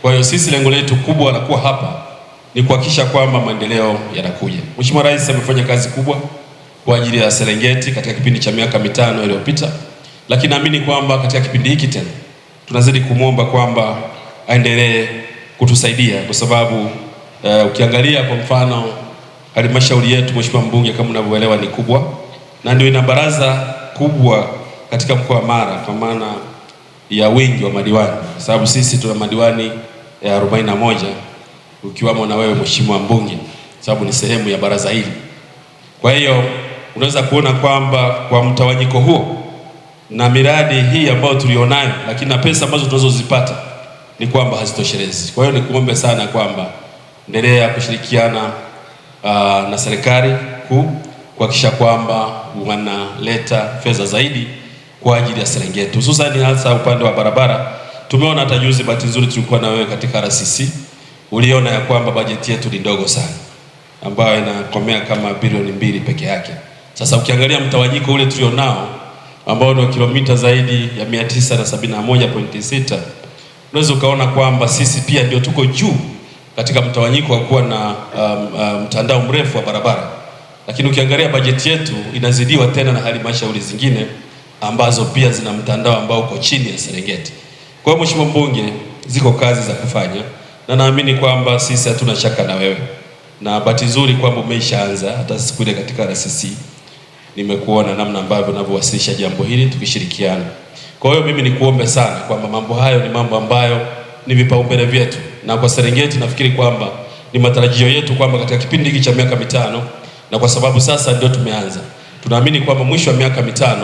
Kwa hiyo sisi lengo letu kubwa la kuwa hapa ni kuhakikisha kwamba maendeleo yanakuja. Mheshimiwa Rais amefanya kazi kubwa kwa ajili ya Serengeti katika kipindi cha miaka 5 iliyopita, lakini naamini kwamba katika kipindi hiki tena tunazidi kumwomba kwamba aendelee kutusaidia, kwa sababu ukiangalia kwa mfano halmashauri yetu, Mheshimiwa Mbunge, kama unavyoelewa ni kubwa na ndio ina baraza kubwa katika mkoa wa Mara kwa maana ya wingi wa madiwani, kwa sababu sisi tuna madiwani 41 ukiwamo na wewe Mheshimiwa Mbunge, sababu ni sehemu ya baraza hili. Kwa hiyo unaweza kuona kwamba kwa mtawanyiko huo na miradi hii ambayo tulionayo, lakini na pesa ambazo tunazozipata ni kwamba hazitoshelezi. Kwa hiyo nikuombe sana kwamba endelea kushirikiana na serikali kuu kuhakikisha kwamba wanaleta fedha zaidi kwa ajili ya Serengeti, hususan hasa upande wa barabara. Tumeona hata juzi, bahati nzuri tulikuwa na wewe katika RCC, uliona ya kwamba bajeti yetu ni ndogo sana ambayo inakomea kama bilioni 2 peke yake. Sasa ukiangalia mtawanyiko ule tulionao ambao ni kilomita zaidi ya 971.6, unaweza ukaona kwamba sisi pia ndio tuko juu katika mtawanyiko wa kuwa na mtandao mrefu wa barabara. Lakini ukiangalia bajeti yetu inazidiwa tena na halmashauri zingine ambazo pia zina mtandao ambao uko chini ya Serengeti. Kwa hiyo Mheshimiwa Mbunge, ziko kazi za kufanya na naamini kwamba sisi hatuna shaka na wewe. Na bahati nzuri kwamba umeshaanza, hata siku ile katika RCC nimekuona namna ambavyo unavyowasilisha jambo hili tukishirikiana. Kwa hiyo mimi nikuombe sana kwamba mambo hayo ni mambo ambayo ni vipaumbele vyetu, na kwa Serengeti nafikiri kwamba ni matarajio yetu kwamba katika kipindi hiki cha miaka 5, na kwa sababu sasa ndio tumeanza, tunaamini kwamba mwisho wa miaka 5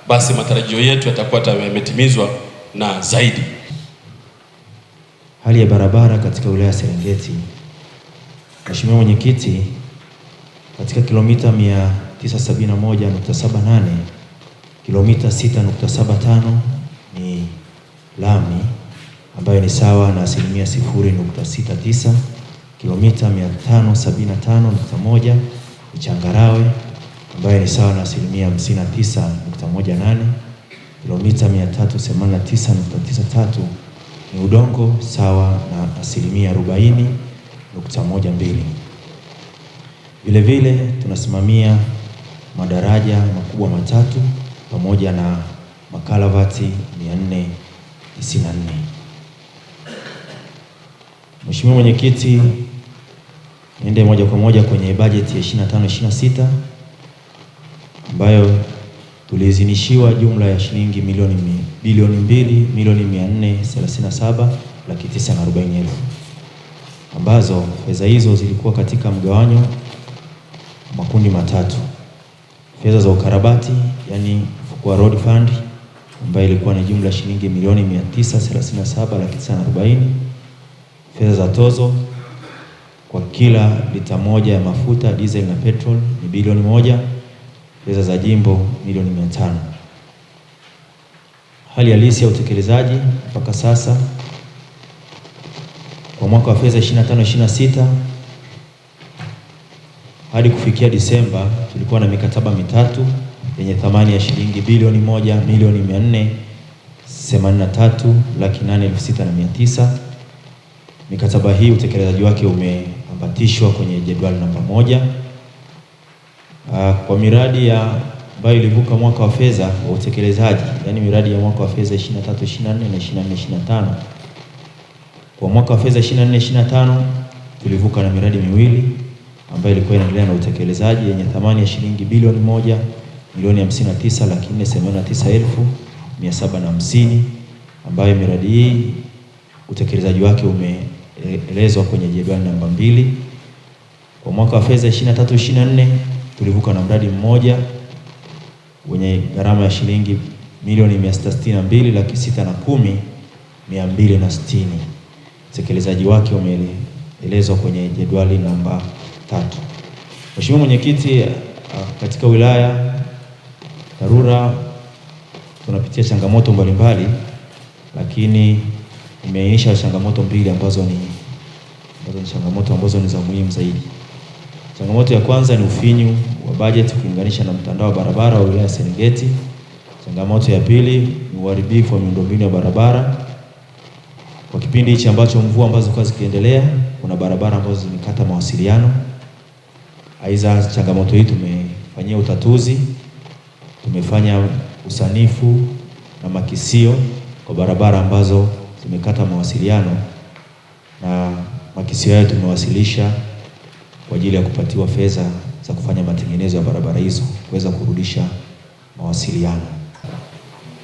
basi matarajio yetu yatakuwa yametimizwa na zaidi. Hali ya barabara katika wilaya ya Serengeti, Mheshimiwa Mwenyekiti, katika kilomita 971.78, kilomita 6.75 ni lami ambayo ni sawa na 0.69. Kilomita 575.1 ni changarawe ambayo ni sawa na 59.18. Kilomita 389.93 ni udongo sawa na 40.12. Vile vile tunasimamia madaraja makubwa 3 pamoja na makalavati 494. Mheshimiwa Mwenyekiti, niende moja kwa moja kwenye bajeti ya 25-26 ambayo tuliidhinishiwa jumla ya shilingi bilioni 2,437,940,000, ambazo fedha hizo zilikuwa katika mgawanyo makundi matatu. Fedha za ukarabati, yani mfuko wa road fund, ambayo ilikuwa ni jumla shilingi milioni 937,940,000. Fedha za tozo kwa kila lita moja ya mafuta diesel na petrol ni bilioni 1. Fedha za jimbo milioni 500. Hali halisi ya utekelezaji mpaka sasa kwa mwaka wa fedha 25-26 hadi kufikia Disemba tulikuwa na mikataba 3 yenye thamani ya shilingi bilioni 1,483,806,900. Mikataba hii utekelezaji wake umeambatishwa kwenye jedwali namba 1. Kwa miradi ambayo ilivuka mwaka wa fedha wa utekelezaji, yani miradi ya mwaka wa fedha 23-24 na 24-25. Kwa mwaka wa fedha 24-25 tulivuka na miradi 2 ambayo ilikuwa inaendelea na utekelezaji yenye thamani ya shilingi bilioni 1,489,750, ambayo miradi hii utekelezaji wake umeelezwa kwenye jedwali namba 2. Kwa mwaka wa fedha 23-24 tulivuka na mradi mmoja wenye gharama ya shilingi milioni 662,610,260. Utekelezaji wake umeelezwa kwenye jedwali namba 3. Mheshimiwa Mwenyekiti, katika wilaya TARURA tunapitia changamoto mbalimbali, lakini imeainisha changamoto 2 ambazo ni changamoto ambazo ni za muhimu zaidi. Changamoto ya kwanza ni ufinyu wa bajeti kulinganisha na mtandao wa barabara wa wilaya ya Serengeti. Changamoto ya pili ni uharibifu wa miundombinu ya barabara. Kwa kipindi hichi ambacho mvua ambazo zilikuwa zikiendelea, kuna barabara ambazo zimekata mawasiliano. Aidha, changamoto hii tumefanyia utatuzi, tumefanya usanifu na makisio kwa barabara ambazo zimekata mawasiliano, na makisio hayo tumewasilisha kwa ajili ya kupatiwa fedha za kufanya matengenezo ya barabara hizo kuweza kurudisha mawasiliano.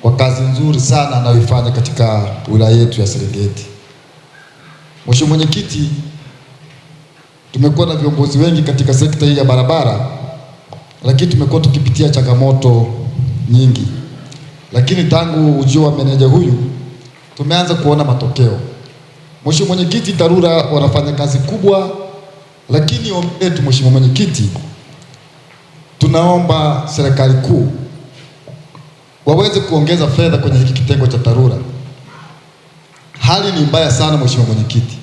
Kwa kazi nzuri sana anayoifanya katika wilaya yetu ya Serengeti. Mheshimiwa Mwenyekiti, tumekuwa na viongozi wengi katika sekta hii ya barabara, lakini tumekuwa tukipitia changamoto nyingi, lakini tangu ujio wa meneja huyu tumeanza kuona matokeo. Mheshimiwa Mwenyekiti, TARURA wanafanya kazi kubwa, lakini ombi letu Mheshimiwa Mwenyekiti, tunaomba serikali kuu waweze kuongeza fedha kwenye hiki kitengo cha TARURA. Hali ni mbaya sana Mheshimiwa Mwenyekiti.